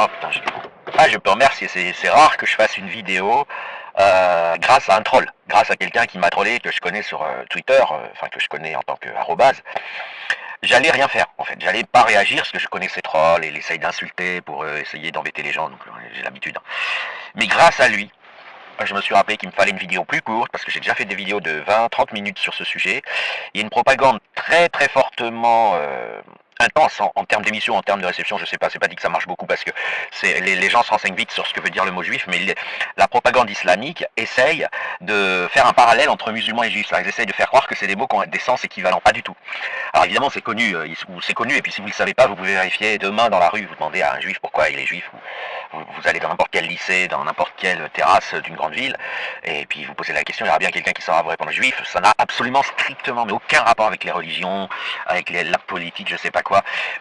Oh putain, je peux remercier, c'est rare que je fasse une vidéo grâce à un troll, grâce à quelqu'un qui m'a trollé, que je connais sur Twitter, enfin que je connais en tant que arrobase. J'allais rien faire en fait, j'allais pas réagir parce que je connais ces trolls et il essaye d'insulter pour essayer d'embêter les gens, donc j'ai l'habitude. Mais grâce à lui, je me suis rappelé qu'il me fallait une vidéo plus courte parce que j'ai déjà fait des vidéos de 20-30 minutes sur ce sujet. Il y a une propagande très très fortement intense en termes d'émission, en termes de réception, je sais pas, c'est pas dit que ça marche beaucoup parce que les gens se renseignent vite sur ce que veut dire le mot juif, mais la propagande islamique essaye de faire un parallèle entre musulmans et juifs. Ils essayent de faire croire que c'est des mots qui ont des sens équivalents, pas du tout. Alors évidemment c'est connu, et puis si vous ne le savez pas, vous pouvez vérifier demain dans la rue, vous demandez à un juif pourquoi il est juif, vous allez dans n'importe quel lycée, dans n'importe quelle terrasse d'une grande ville, et puis vous posez la question, il y aura bien quelqu'un qui saura vous répondre. Juif, ça n'a absolument strictement mais aucun rapport avec les religions, avec la politique, je sais pas quoi.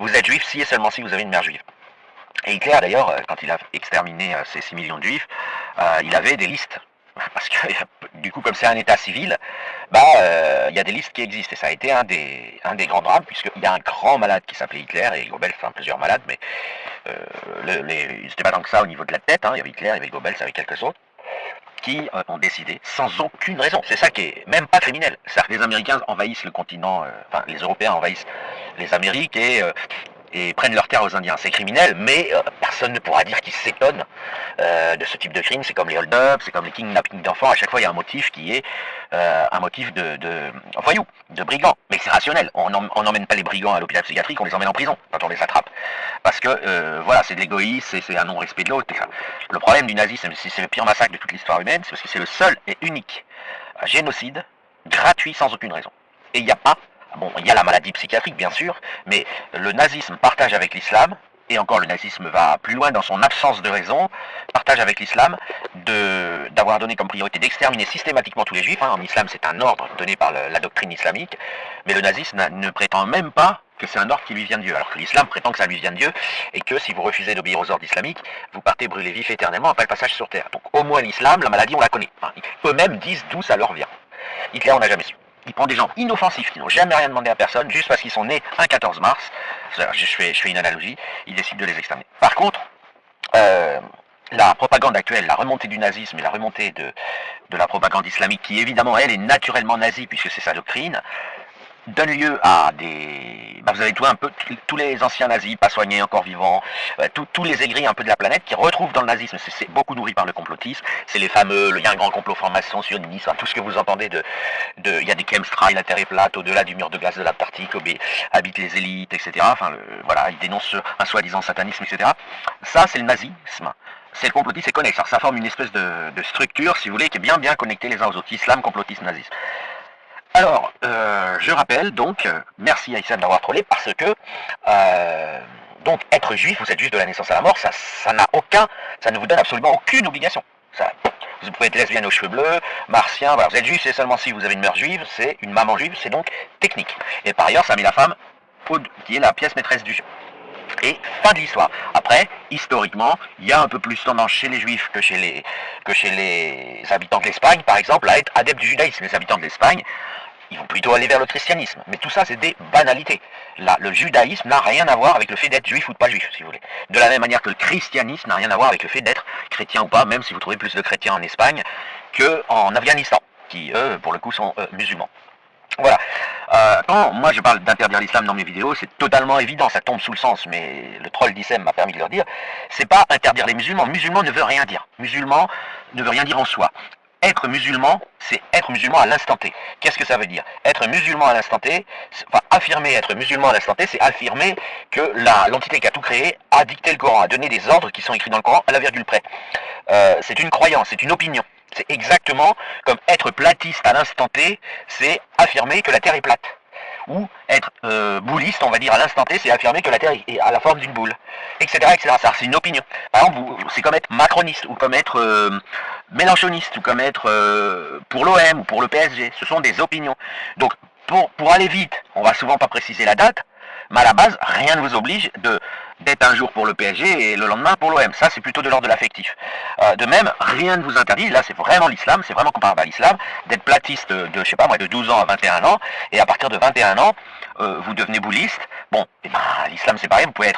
Vous êtes juif si et seulement si vous avez une mère juive. Et Hitler d'ailleurs, quand il a exterminé ces 6 millions de juifs, il avait des listes. Parce que du coup, comme c'est un état civil, il y a des listes qui existent. Et ça a été un des grands drames, puisqu'il y a un grand malade qui s'appelait Hitler, et Goebbels, enfin plusieurs malades, mais c'était pas tant que ça au niveau de la tête, hein. Il y avait Hitler, il y avait Goebbels, avec quelques autres, qui ont décidé sans aucune raison. C'est ça qui est même pas criminel. C'est-à-dire que les Américains envahissent le continent, enfin les Européens envahissent les Amériques et prennent leur terre aux Indiens. C'est criminel, mais personne ne pourra dire qu'ils s'étonnent de ce type de crime. C'est comme les hold-up, c'est comme les kidnappings d'enfants. À chaque fois, il y a un motif qui est un motif de voyou, de brigand. Mais c'est rationnel. On n'emmène pas les brigands à l'hôpital psychiatrique, on les emmène en prison quand on les attrape. Parce que, voilà, c'est de l'égoïsme, c'est un non-respect de l'autre. Le problème du nazisme, c'est le pire massacre de toute l'histoire humaine, c'est parce que c'est le seul et unique génocide gratuit sans aucune raison. Et il n'y a pas... Bon, il y a la maladie psychiatrique, bien sûr, mais le nazisme partage avec l'islam, et encore le nazisme va plus loin dans son absence de raison, partage avec l'islam d'avoir donné comme priorité d'exterminer systématiquement tous les juifs. En islam, c'est un ordre donné par la doctrine islamique, mais le nazisme ne prétend même pas que c'est un ordre qui lui vient de Dieu, alors que l'islam prétend que ça lui vient de Dieu, et que si vous refusez d'obéir aux ordres islamiques, vous partez brûler vif éternellement après le passage sur terre. Donc au moins l'islam, la maladie, on la connaît. Eux-mêmes disent d'où ça leur vient. Hitler, on n'a jamais su. Il prend des gens inoffensifs qui n'ont jamais rien demandé à personne, juste parce qu'ils sont nés un 14 mars, je fais une analogie, il décide de les exterminer. Par contre, la propagande actuelle, la remontée du nazisme et la remontée de la propagande islamique, qui évidemment elle est naturellement nazie puisque c'est sa doctrine, donne lieu à des... vous avez un peu tous les anciens nazis, pas soignés, encore vivants, tous les aigris un peu de la planète qui retrouvent dans le nazisme, c'est beaucoup nourri par le complotisme, c'est les fameux, il y a un grand complot formation sioniste, tout ce que vous entendez il y a des chemtrails, la Terre est plate, au-delà du mur de glace de l'Antarctique, habitent les élites, etc. Voilà, ils dénoncent un soi-disant satanisme, etc. Ça, c'est le nazisme. C'est le complotisme, c'est connexe. Alors, ça forme une espèce de structure, si vous voulez, qui est bien connectée les uns aux autres. Islam, complotisme, nazisme. Alors, je rappelle donc, merci à Issam d'avoir trollé, parce que, donc, être juif, vous êtes juif de la naissance à la mort, ça ne vous donne absolument aucune obligation. Vous pouvez être lesbienne aux cheveux bleus, martien, voilà, vous êtes juif, c'est seulement si vous avez une mère juive, c'est une maman juive, c'est donc technique. Et par ailleurs, ça met la femme, qui est la pièce maîtresse du jeu. Et fin de l'histoire. Après, historiquement, il y a un peu plus tendance chez les juifs que chez les habitants de l'Espagne, par exemple, à être adeptes du judaïsme. Les habitants de l'Espagne, ils vont plutôt aller vers le christianisme. Mais tout ça, c'est des banalités. Là, le judaïsme n'a rien à voir avec le fait d'être juif ou de pas juif, si vous voulez. De la même manière que le christianisme n'a rien à voir avec le fait d'être chrétien ou pas, même si vous trouvez plus de chrétiens en Espagne qu'en Afghanistan, qui, eux, pour le coup, sont musulmans. Voilà. Quand moi je parle d'interdire l'islam dans mes vidéos, c'est totalement évident, ça tombe sous le sens, mais le troll d'Issem m'a permis de leur dire, c'est pas interdire les musulmans. Musulman ne veut rien dire. Musulman ne veut rien dire en soi. Être musulman, c'est être musulman à l'instant T. Qu'est-ce que ça veut dire? Être musulman à l'instant T, enfin affirmer être musulman à l'instant T, c'est affirmer que l'entité qui a tout créé a dicté le Coran, a donné des ordres qui sont écrits dans le Coran à la virgule près. C'est une croyance, c'est une opinion. C'est exactement comme être platiste à l'instant T, c'est affirmer que la Terre est plate. Ou être bouliste, on va dire à l'instant T, c'est affirmer que la Terre est à la forme d'une boule, etc. etc. Ça, c'est une opinion. Par exemple, c'est comme être macroniste, ou comme être mélanchoniste, ou comme être pour l'OM, ou pour le PSG. Ce sont des opinions. Donc, pour aller vite, on va souvent pas préciser la date, mais à la base, rien ne vous oblige d'être un jour pour le PSG et le lendemain pour l'OM. Ça, c'est plutôt de l'ordre de l'affectif. De même, rien ne vous interdit, là c'est vraiment l'islam, c'est vraiment comparable à l'islam, d'être platiste de 12 ans à 21 ans, et à partir de 21 ans, vous devenez bouliste, Bon, eh ben, l'islam c'est pareil, vous pouvez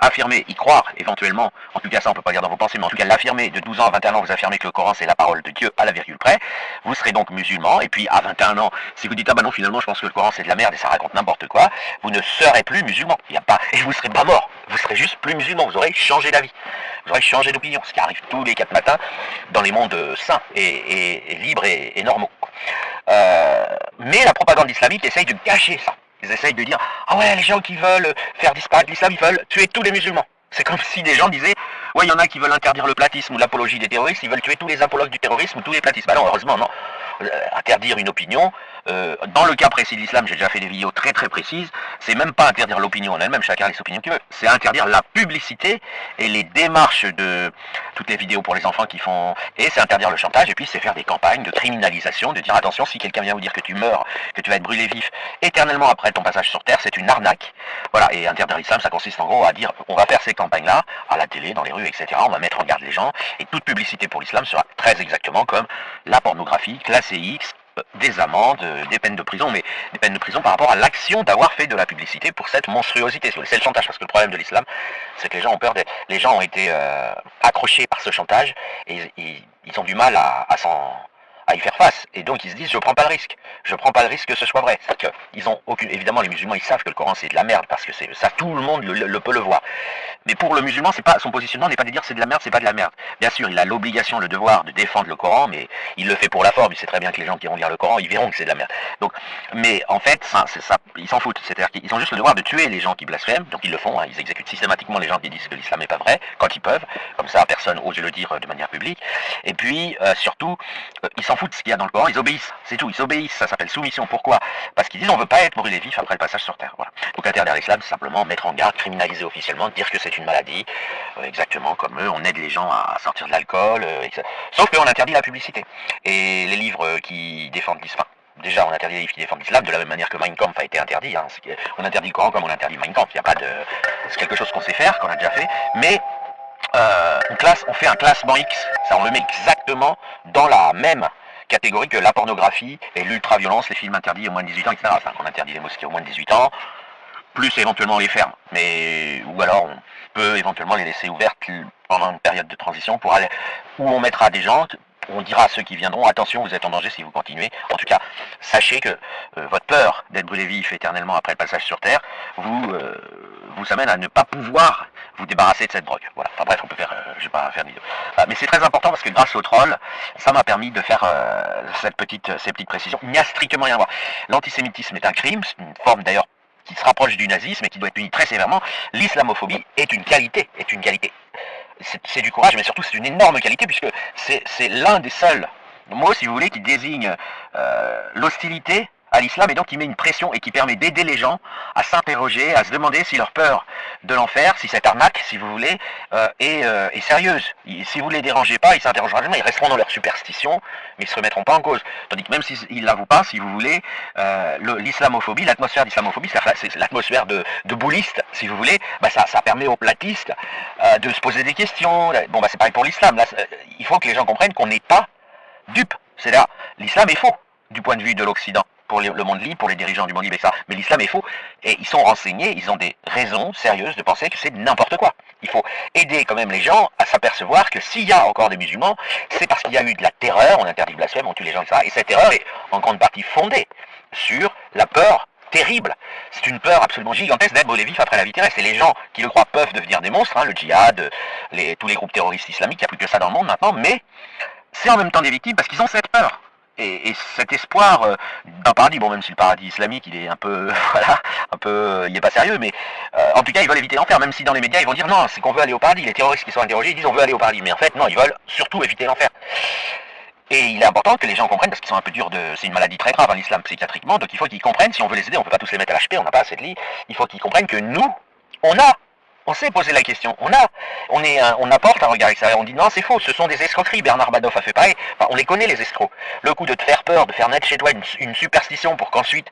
affirmer, y croire éventuellement, en tout cas ça on peut pas dire dans vos pensées, mais en tout cas l'affirmer de 12 ans à 21 ans, vous affirmez que le Coran c'est la parole de Dieu à la virgule près, vous serez donc musulman, et puis à 21 ans, si vous dites ah bah non finalement je pense que le Coran c'est de la merde et ça raconte n'importe quoi, vous ne serez plus musulman, il y a pas, et vous serez pas mort, vous serez juste plus musulman, vous aurez changé d'avis, vous aurez changé d'opinion, ce qui arrive tous les 4 matins dans les mondes sains et libres et normaux. Mais la propagande islamique essaye de cacher ça. Ils essayent de dire ah ouais, les gens qui veulent faire disparaître l'islam, ils veulent tuer tous les musulmans. C'est comme si des gens disaient ouais, il y en a qui veulent interdire le platisme ou l'apologie des terroristes, ils veulent tuer tous les apologues du terrorisme ou tous les platistes. Bah non, heureusement non. Interdire une opinion, dans le cas précis de l'islam, j'ai déjà fait des vidéos très très précises, c'est même pas interdire l'opinion en elle-même, chacun a les opinions qu'il veut, c'est interdire la publicité et les démarches de toutes les vidéos pour les enfants qui font, et c'est interdire le chantage, et puis c'est faire des campagnes de criminalisation, de dire attention, si quelqu'un vient vous dire que tu meurs, que tu vas être brûlé vif éternellement après ton passage sur Terre, c'est une arnaque. Voilà, et interdire l'islam, ça consiste en gros à dire on va faire ces campagnes-là, à la télé, dans les rues, etc., on va mettre en garde les gens, et toute publicité pour l'islam sera très exactement comme la pornographie, classée X, des amendes, des peines de prison, mais des peines de prison par rapport à l'action d'avoir fait de la publicité pour cette monstruosité. C'est le chantage, parce que le problème de l'islam, c'est que les gens ont peur, les gens ont été accrochés par ce chantage, et ils ont du mal à y faire face, et donc ils se disent je prends pas le risque que ce soit vrai. C'est-à-dire qu'ils ont aucune, évidemment les musulmans ils savent que le Coran c'est de la merde, parce que c'est ça, tout le monde le peut le voir, mais pour le musulman c'est pas, son positionnement n'est pas de dire c'est de la merde, c'est pas de la merde. Bien sûr il a l'obligation, le devoir de défendre le Coran, mais il le fait pour la forme, il sait très bien que les gens qui vont lire le Coran ils verront que c'est de la merde. Donc, mais en fait ça, ils s'en foutent, c'est-à-dire qu'ils ont juste le devoir de tuer les gens qui blasphèment, donc ils le font, hein, ils exécutent systématiquement les gens qui disent que l'islam n'est pas vrai, quand ils peuvent, comme ça personne ose le dire de manière publique, et puis surtout ils s'en foutent de ce qu'il y a dans le Coran, ils obéissent, c'est tout, ils obéissent, ça s'appelle soumission. Pourquoi? Parce qu'ils disent on veut pas être brûlé vif après le passage sur Terre. Voilà. Donc interdire l'islam, c'est simplement mettre en garde, criminaliser officiellement, dire que c'est une maladie, exactement comme eux, on aide les gens à sortir de l'alcool, sauf qu'on interdit la publicité. Et les livres qui défendent l'islam, déjà on interdit les livres qui défendent l'islam, de la même manière que Mein Kampf a été interdit, hein. On interdit le Coran comme on interdit Mein Kampf, il y a pas de... c'est quelque chose qu'on sait faire, qu'on a déjà fait, mais on fait un classement X, ça on le met exactement dans la même catégorie que la pornographie et l'ultra-violence, les films interdits au moins de 18 ans, etc. Enfin, on interdit les mosquées au moins de 18 ans, plus éventuellement on les ferme. Mais, ou alors on peut éventuellement les laisser ouvertes pendant une période de transition pour aller, où on mettra des gens, on dira à ceux qui viendront, attention, vous êtes en danger si vous continuez. En tout cas, sachez que votre peur d'être brûlé vif éternellement après le passage sur Terre vous amène à ne pas pouvoir vous débarrasser de cette drogue. Voilà. Enfin bref, on peut faire, je vais pas faire de vidéo. Mais c'est très important parce que grâce au troll, ça m'a permis de faire ces petites précisions. Il n'y a strictement rien à voir. L'antisémitisme est un crime, c'est une forme d'ailleurs qui se rapproche du nazisme et qui doit être puni très sévèrement. L'islamophobie est une qualité, c'est du courage, mais surtout c'est une énorme qualité, puisque c'est l'un des seuls mots, si vous voulez, qui désigne l'hostilité à l'islam, et donc qui met une pression et qui permet d'aider les gens à s'interroger, à se demander si leur peur de l'enfer, si cette arnaque, si vous voulez, est sérieuse. Si vous les dérangez pas, ils s'interrogeront jamais, ils resteront dans leur superstition, mais ils se remettront pas en cause. Tandis que même s'ils l'avouent pas, si vous voulez, l'islamophobie, l'atmosphère d'islamophobie, c'est l'atmosphère de boulliste, si vous voulez, bah ça permet aux platistes de se poser des questions. Bon, bah c'est pareil pour l'islam. Là, il faut que les gens comprennent qu'on n'est pas dupes. C'est-à-dire, l'islam est faux du point de vue de l'Occident, pour le monde libre, pour les dirigeants du monde libre et ça. Mais l'islam est faux. Et ils sont renseignés, ils ont des raisons sérieuses de penser que c'est n'importe quoi. Il faut aider quand même les gens à s'apercevoir que s'il y a encore des musulmans, c'est parce qu'il y a eu de la terreur, on interdit le blasphème, on tue les gens, etc. Et cette terreur est en grande partie fondée sur la peur terrible. C'est une peur absolument gigantesque d'être brûlé vif après la vie terrestre. Et les gens qui le croient peuvent devenir des monstres, hein, le djihad, tous les groupes terroristes islamiques, il n'y a plus que ça dans le monde maintenant, mais c'est en même temps des victimes parce qu'ils ont cette peur. Et cet espoir d'un paradis, bon même si le paradis islamique il est un peu, voilà, il est pas sérieux, mais en tout cas ils veulent éviter l'enfer, même si dans les médias ils vont dire non, c'est qu'on veut aller au paradis, les terroristes qui sont interrogés ils disent on veut aller au paradis, mais en fait non, ils veulent surtout éviter l'enfer. Et il est important que les gens comprennent, parce qu'ils sont un peu durs c'est une maladie très grave en islam psychiatriquement, donc il faut qu'ils comprennent, si on veut les aider, on peut pas tous les mettre à l'HP, on n'a pas assez de lits, il faut qu'ils comprennent que nous, on s'est posé la question, on apporte un regard extérieur, on dit non c'est faux, ce sont des escroqueries, Bernard Badoff a fait pareil, enfin, on les connaît les escrocs, le coup de te faire peur, de faire naître chez toi une superstition pour qu'ensuite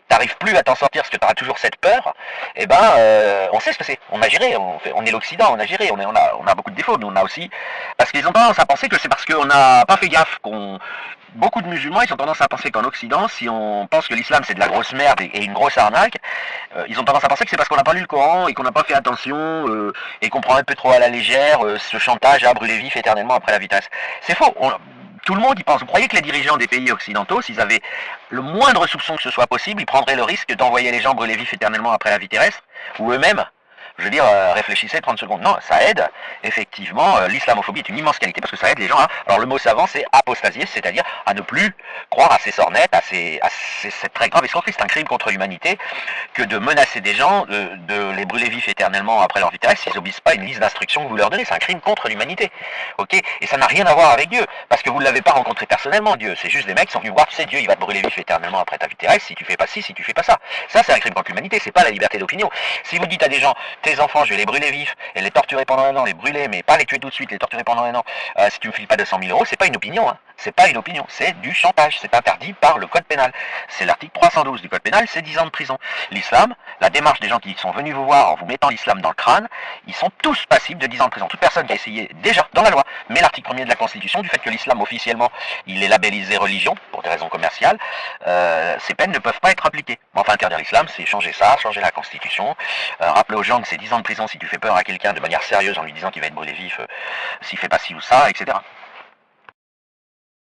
t'arrives plus à t'en sortir parce que t'auras toujours cette peur, eh ben on sait ce que c'est, on a géré, on est l'Occident, on a géré, on a beaucoup de défauts, mais on a aussi, parce qu'ils ont tendance à penser que c'est parce qu'on n'a pas fait gaffe beaucoup de musulmans, ils ont tendance à penser qu'en Occident, si on pense que l'islam c'est de la grosse merde et une grosse arnaque, ils ont tendance à penser que c'est parce qu'on n'a pas lu le Coran et qu'on n'a pas fait attention et qu'on prend un peu trop à la légère ce chantage à brûler vif éternellement après la vitesse. C'est faux. Tout le monde y pense. Vous croyez que les dirigeants des pays occidentaux, s'ils avaient le moindre soupçon que ce soit possible, ils prendraient le risque d'envoyer les gens brûler vifs éternellement après la vie terrestre? Ou eux-mêmes? Je veux dire, réfléchissez 30 secondes. Non, ça aide. Effectivement, l'islamophobie est une immense qualité parce que ça aide les gens à... Alors le mot savant, c'est apostasier, c'est-à-dire à ne plus croire à ces sornettes, c'est très grave et surtout c'est un crime contre l'humanité que de menacer des gens, de les brûler vifs éternellement après leur vie terrestre s'ils n'obéissent pas à une liste d'instructions que vous leur donnez. C'est un crime contre l'humanité. Ok? Et ça n'a rien à voir avec Dieu, parce que vous ne l'avez pas rencontré personnellement, Dieu. C'est juste des mecs qui sont venus voir, tu sais, Dieu, il va te brûler vif éternellement après ta vie terrestre si tu fais pas ci, si tu fais pas ça. Ça, c'est un crime contre l'humanité, c'est pas la liberté d'opinion. Si vous dites à des gens, tes enfants, je vais les brûler vifs et les torturer pendant un an, les brûler, mais pas les tuer tout de suite, les torturer pendant un an, si tu me files pas 200 000 euros, c'est pas une opinion, hein. C'est pas une opinion, c'est du chantage, c'est interdit par le code pénal. C'est l'article 312 du code pénal, c'est 10 ans de prison. L'islam, la démarche des gens qui sont venus vous voir en vous mettant l'islam dans le crâne, ils sont tous passibles de 10 ans de prison. Toute personne qui a essayé déjà dans la loi, mais l'article 1er de la Constitution, du fait que l'islam officiellement, il est labellisé religion, pour des raisons commerciales, ces peines ne peuvent pas être appliquées. Mais enfin, interdire l'islam, c'est changer ça, changer la Constitution, rappeler aux gens que c'est 10 ans de prison si tu fais peur à quelqu'un de manière sérieuse en lui disant qu'il va être brûlé vif s'il fait pas ci ou ça, etc.